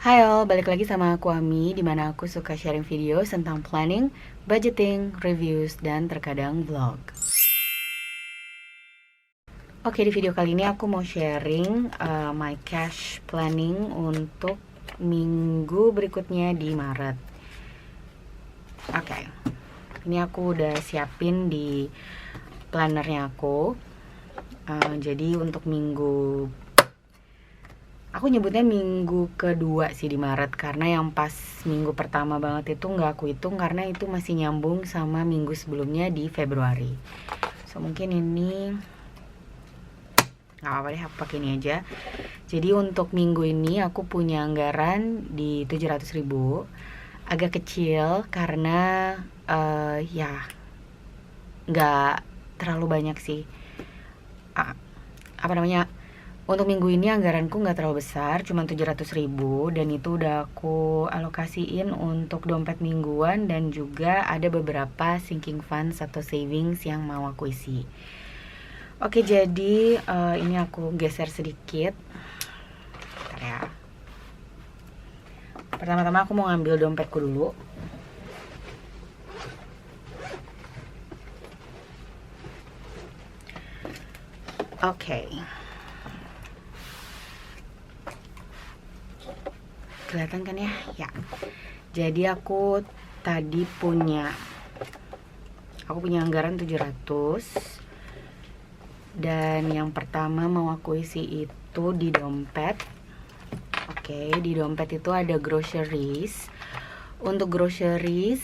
Hai all, balik lagi sama aku Ami, dimana aku suka sharing video tentang planning, budgeting, reviews, dan terkadang vlog. Oke, di video kali ini aku mau sharing my cash planning untuk minggu berikutnya di Maret. Oke, ini aku udah siapin di plannernya aku. Jadi untuk aku nyebutnya minggu kedua sih di Maret, karena yang pas minggu pertama banget itu nggak aku hitung karena itu masih nyambung sama minggu sebelumnya di Februari. So mungkin ini nggak apa-apa deh, aku pakai ini aja. Jadi untuk minggu ini aku punya anggaran di 700.000, agak kecil karena ya nggak terlalu banyak sih. Apa namanya, untuk minggu ini anggaranku nggak terlalu besar, cuma 700.000, dan itu udah aku alokasiin untuk dompet mingguan dan juga ada beberapa sinking funds atau savings yang mau aku isi. Oke, jadi ini aku geser sedikit. Bentar ya. Pertama-tama aku mau ngambil dompetku dulu. Oke. Kelihatan kan ya? Ya. Jadi aku tadi punya anggaran 700, dan yang pertama mau aku isi itu di dompet. Oke, di dompet itu ada groceries. Untuk groceries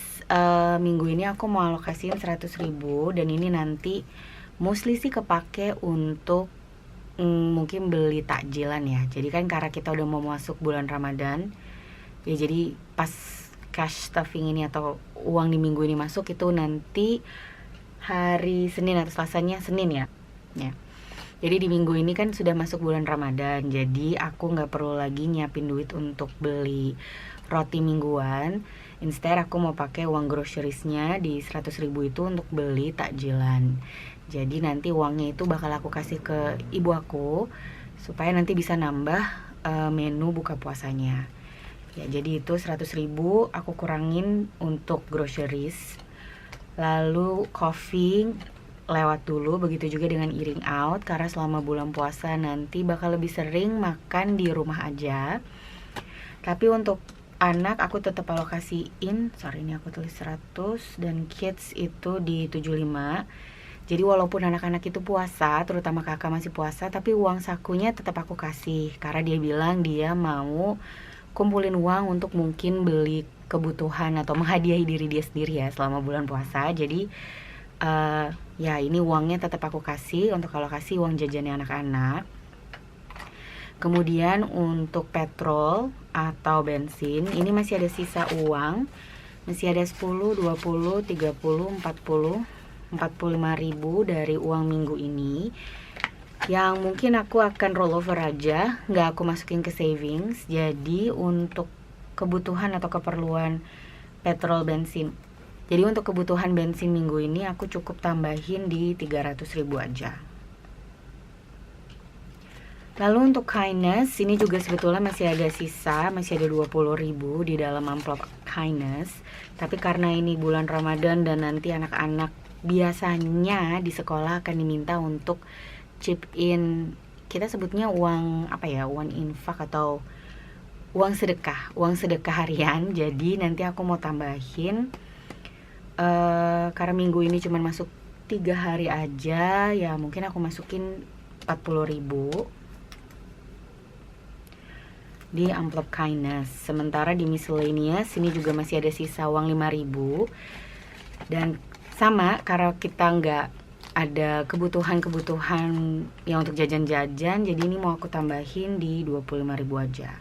minggu ini aku mau alokasiin 100.000, dan ini nanti mostly sih kepake untuk mungkin beli takjilan ya. Jadi kan karena kita udah mau masuk bulan Ramadan ya, jadi pas cash stuffing ini atau uang di minggu ini masuk itu nanti hari Senin atau Selasanya, Senin ya. Jadi di minggu ini kan sudah masuk bulan Ramadan, jadi aku nggak perlu lagi nyiapin duit untuk beli roti mingguan. Instead aku mau pakai uang groceriesnya di 100.000 itu untuk beli takjilan. Jadi nanti uangnya itu bakal aku kasih ke ibu aku supaya nanti bisa nambah menu buka puasanya. Ya, jadi itu 100.000 aku kurangin untuk groceries. Lalu coffee lewat dulu, begitu juga dengan eating out, karena selama bulan puasa nanti bakal lebih sering makan di rumah aja. Tapi untuk anak aku tetap alokasiin, ini aku tulis 100, dan kids itu di 75. Jadi walaupun anak-anak itu puasa, terutama kakak masih puasa, tapi uang sakunya tetap aku kasih, karena dia bilang dia mau kumpulin uang untuk mungkin beli kebutuhan atau menghadiahi diri dia sendiri ya selama bulan puasa. Jadi ya ini uangnya tetap aku kasih untuk alokasi uang jajannya anak-anak. Kemudian untuk petrol atau bensin, ini masih ada sisa uang, masih ada 10, 20, 30, 40, 45.000 dari uang minggu ini, yang mungkin aku akan rollover aja, nggak aku masukin ke savings. Jadi untuk kebutuhan atau keperluan petrol bensin, jadi untuk kebutuhan bensin minggu ini aku cukup tambahin di 300.000 aja. Lalu untuk kindness, ini juga sebetulnya masih ada sisa, masih ada 20.000 di dalam amplop kindness. Tapi karena ini bulan Ramadan dan nanti anak-anak biasanya di sekolah akan diminta untuk chip in, kita sebutnya uang apa ya, uang infak atau uang sedekah harian. Jadi nanti aku mau tambahin, karena minggu ini cuma masuk 3 hari aja, ya mungkin aku masukin 40.000 di amplop kindness. Sementara di miscellaneous ini juga masih ada sisa uang 5.000, dan sama karena kita nggak ada kebutuhan yang untuk jajan-jajan, jadi ini mau aku tambahin di 25.000 aja.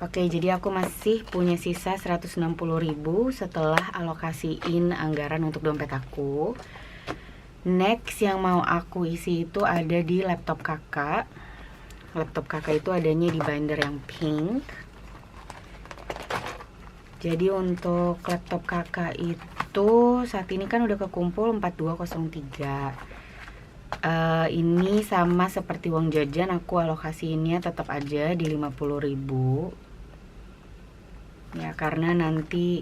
Oke, jadi aku masih punya sisa 160.000 setelah alokasiin anggaran untuk dompet aku. Next yang mau aku isi itu ada di laptop kakak. Laptop kakak itu adanya di binder yang pink. Jadi untuk laptop kakak itu saat ini kan udah kekumpul 4203. Ini sama seperti uang jajan, aku alokasiinnya tetap aja di 50.000 ya, karena nanti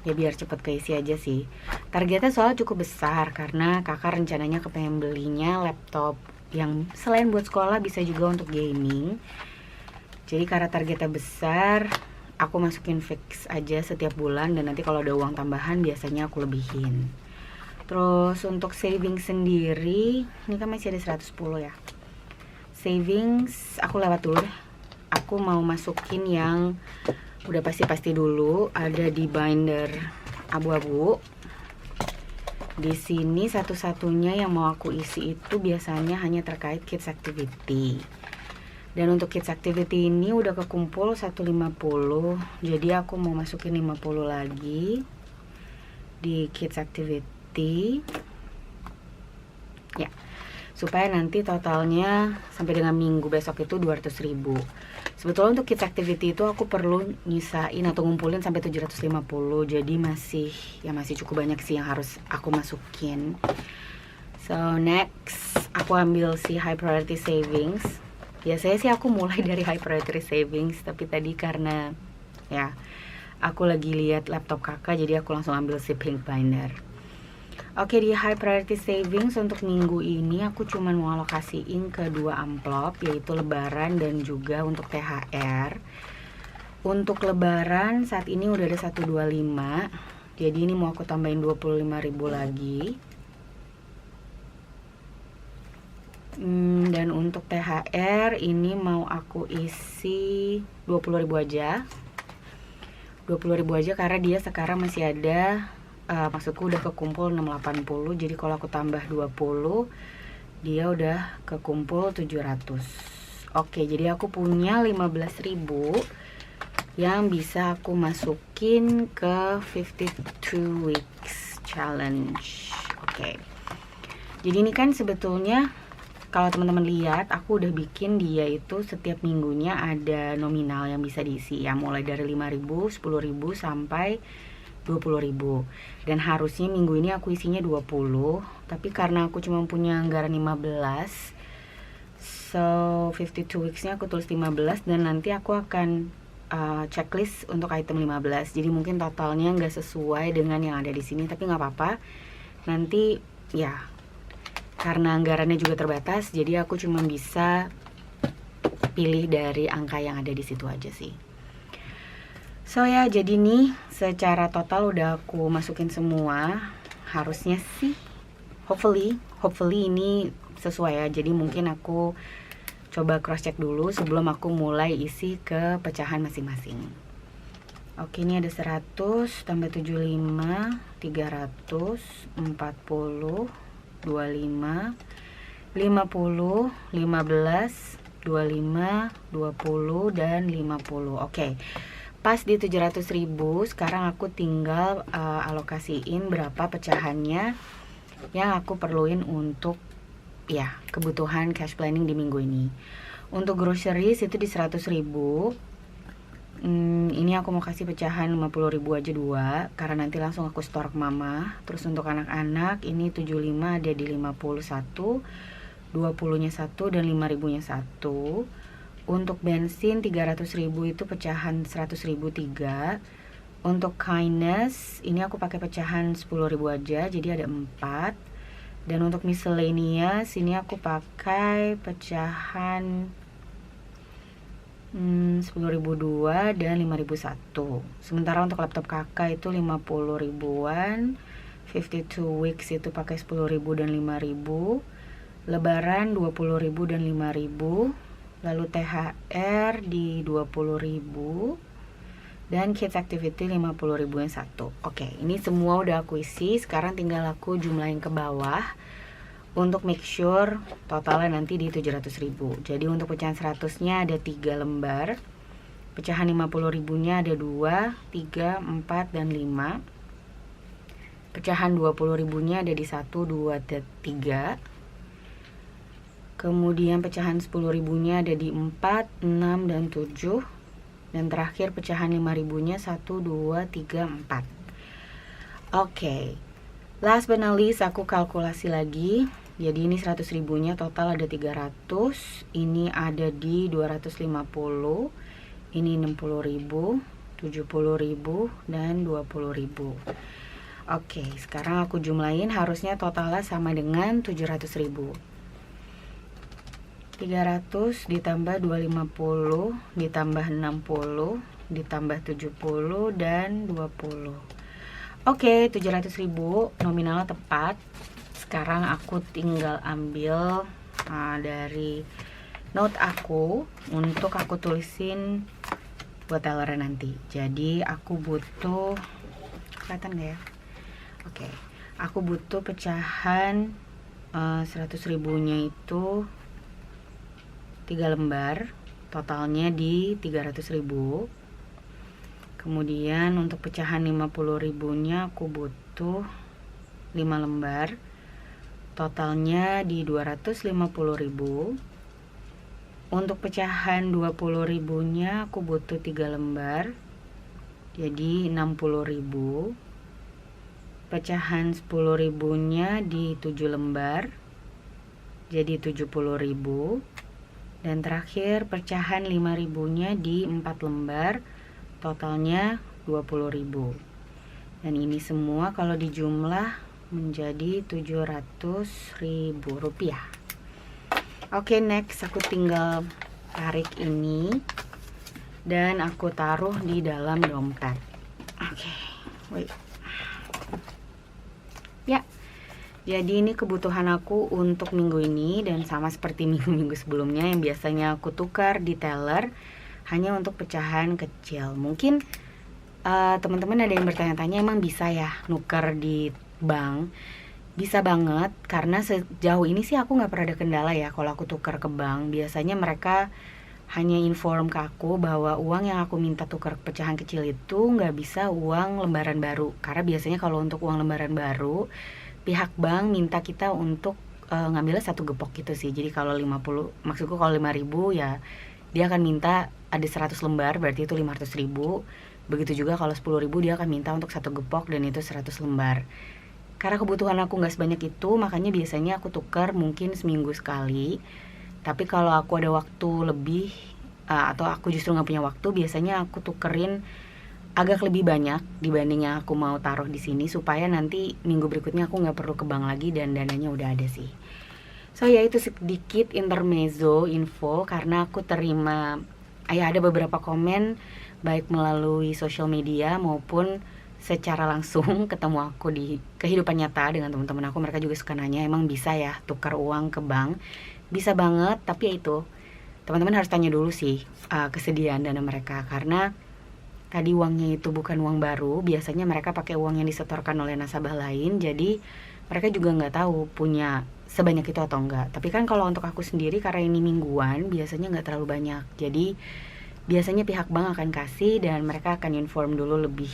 ya biar cepet keisi aja sih. Targetnya soalnya cukup besar karena kakak rencananya kepengen belinya laptop yang selain buat sekolah bisa juga untuk gaming. Jadi karena targetnya besar, aku masukin fix aja setiap bulan, dan nanti kalau ada uang tambahan biasanya aku lebihin. Terus untuk saving sendiri, ini kan masih ada 110 ya. Savings aku lewat dulu deh. Aku mau masukin yang udah pasti dulu, ada di binder abu-abu. Di sini satu-satunya yang mau aku isi itu biasanya hanya terkait kids activity. Dan untuk kids activity ini udah kekumpul 150. Jadi aku mau masukin 50 lagi di kids activity. Ya, supaya nanti totalnya sampai dengan minggu besok itu 200.000. Sebetulnya untuk kids activity itu aku perlu nyisain atau ngumpulin sampai 750. Jadi masih cukup banyak sih yang harus aku masukin. So next aku ambil si high priority savings. Biasanya sih aku mulai dari high priority savings, tapi tadi karena ya aku lagi lihat laptop kakak, jadi aku langsung ambil si pink binder. Oke, di high priority savings untuk minggu ini aku cuman mau alokasiin ke 2 amplop, yaitu lebaran dan juga untuk THR. Untuk lebaran saat ini udah ada 125, jadi ini mau aku tambahin 25.000 lagi. Dan untuk THR ini mau aku isi 20.000 aja. 20.000 aja karena dia sekarang masih ada, maksudku udah kekumpul 680. Jadi kalau aku tambah 20, dia udah kekumpul 700. Oke, jadi aku punya 15.000 yang bisa aku masukin ke 52 weeks challenge. Oke, jadi ini kan sebetulnya kalau teman-teman lihat, aku udah bikin dia itu setiap minggunya ada nominal yang bisa diisi ya, mulai dari 5.000, 10.000 sampai 20.000. Dan harusnya minggu ini aku isinya 20, tapi karena aku cuma punya anggaran 15, so 52 weeksnya aku tulis 15, dan nanti aku akan checklist untuk item 15. Jadi mungkin totalnya nggak sesuai dengan yang ada di sini, tapi nggak apa-apa. Nanti ya, karena anggarannya juga terbatas, jadi aku cuma bisa pilih dari angka yang ada di situ aja sih. So ya, jadi nih secara total udah aku masukin semua. Harusnya sih, hopefully ini sesuai ya. Jadi mungkin aku coba cross check dulu sebelum aku mulai isi ke pecahan masing-masing. Oke, ini ada 100 tambah 75, 300, 40, 25, 50, 15, 25, 20, dan 50. Oke, pas di 700.000. Sekarang aku tinggal alokasiin berapa pecahannya yang aku perluin untuk ya kebutuhan cash planning di minggu ini. Untuk groceries itu di 100.000. Ini aku mau kasih pecahan 50.000 aja 2, karena nanti langsung aku store ke mama. Terus untuk anak-anak ini 75 ada di 51, 20-nya 1, dan 5.000 nya 1. Untuk bensin 300.000 itu pecahan 100.000 3. Untuk kindness ini aku pakai pecahan 10.000 aja, jadi ada 4. Dan untuk miscellaneous ini aku pakai pecahan 10.002 dan 5.001. Sementara untuk laptop kakak itu 50 ribuan. 52 weeks itu pakai 10.000 dan 5.000. Lebaran 20.000 dan 5.000. Lalu THR di 20.000. Dan kids activity 50.000 yang 1. Oke, ini semua udah aku isi. Sekarang tinggal aku jumlahin ke bawah untuk make sure totalnya nanti di 700.000. Jadi untuk pecahan 100-nya ada 3 lembar. Pecahan 50.000-nya ada 2, 3, 4, dan 5. Pecahan 20.000-nya ada di 1, 2, dan 3. Kemudian pecahan 10.000-nya ada di 4, 6, dan 7. Dan terakhir pecahan 5.000-nya 1, 2, 3, 4. Oke. Last but not least, aku kalkulasi lagi. Jadi ini 100 ribunya total ada 300. Ini ada di 250. Ini 60 ribu, 70 ribu, dan 20 ribu. Oke, sekarang aku jumlahin, harusnya totalnya sama dengan 700 ribu. 300 ditambah 250 ditambah 60 ditambah 70 dan 20. Oke, 700 ribu nominalnya tepat. Sekarang aku tinggal ambil dari note aku untuk aku tulisin buat teller nanti. Jadi aku butuh, kelihatan gak ya? Oke, aku butuh pecahan 100 ribunya itu 3 lembar, totalnya di 300 ribu. Kemudian untuk pecahan 50 ribunya aku butuh 5 lembar, totalnya di 250 ribu. Untuk pecahan 20 ribunya aku butuh 3 lembar, jadi 60 ribu. Pecahan 10 ribunya di 7 lembar, jadi 70 ribu. Dan terakhir pecahan 5 ribunya di 4 lembar, totalnya 20 ribu. Dan ini semua kalau dijumlah menjadi 700 ribu rupiah. Oke, next aku tinggal tarik ini dan aku taruh di dalam dompet. Oke, wait. Ya, jadi ini kebutuhan aku untuk minggu ini, dan sama seperti minggu-minggu sebelumnya yang biasanya aku tukar di teller hanya untuk pecahan kecil. Mungkin teman-teman ada yang bertanya-tanya, emang bisa ya nuker di bank? Bisa banget, karena sejauh ini sih aku nggak pernah ada kendala ya kalau aku tukar ke bank. Biasanya mereka hanya inform ke aku bahwa uang yang aku minta tukar pecahan kecil itu nggak bisa uang lembaran baru. Karena biasanya kalau untuk uang lembaran baru, pihak bank minta kita untuk ngambilnya satu gepok gitu sih. Jadi kalau 50, maksudku kalau 5 ribu ya dia akan minta ada 100 lembar, berarti itu 500 ribu. Begitu juga kalau 10 ribu dia akan minta untuk satu gepok dan itu 100 lembar. Karena kebutuhan aku nggak sebanyak itu, makanya biasanya aku tukar mungkin seminggu sekali. Tapi kalau aku ada waktu lebih atau aku justru nggak punya waktu, biasanya aku tukerin agak lebih banyak dibanding yang aku mau taruh di sini, supaya nanti minggu berikutnya aku nggak perlu ke bank lagi dan dananya udah ada sih. So ya, itu sedikit intermezzo info karena aku terima ada beberapa komen baik melalui sosial media maupun secara langsung ketemu aku di kehidupan nyata dengan teman-teman aku. Mereka juga suka nanya, emang bisa ya tukar uang ke bank? Bisa banget, tapi ya itu teman-teman harus tanya dulu sih kesediaan dana mereka, karena tadi uangnya itu bukan uang baru. Biasanya mereka pakai uang yang disetorkan oleh nasabah lain, jadi mereka juga nggak tahu punya sebanyak itu atau enggak. Tapi kan kalau untuk aku sendiri, karena ini mingguan, biasanya nggak terlalu banyak. Jadi biasanya pihak bank akan kasih dan mereka akan inform dulu lebih.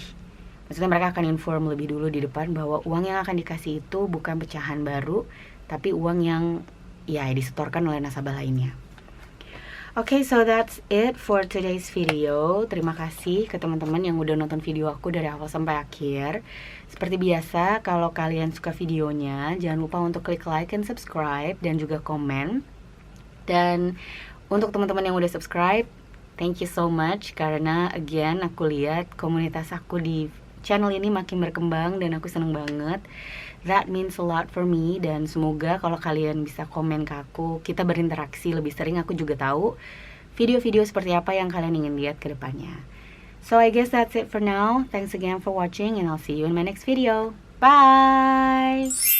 Maksudnya mereka akan inform lebih dulu di depan bahwa uang yang akan dikasih itu bukan pecahan baru, tapi uang yang disetorkan oleh nasabah lainnya. Oke, so that's it for today's video. Terima kasih ke teman-teman yang udah nonton video aku dari awal sampai akhir. Seperti biasa, kalau kalian suka videonya, jangan lupa untuk klik like and subscribe dan juga komen. Dan untuk teman-teman yang udah subscribe, thank you so much, karena again aku lihat komunitas aku di channel ini makin berkembang dan aku seneng banget. That means a lot for me, dan semoga kalau kalian bisa komen ke aku, kita berinteraksi lebih sering, aku juga tahu video-video seperti apa yang kalian ingin lihat ke depannya. So I guess that's it for now. Thanks again for watching and I'll see you in my next video. Bye!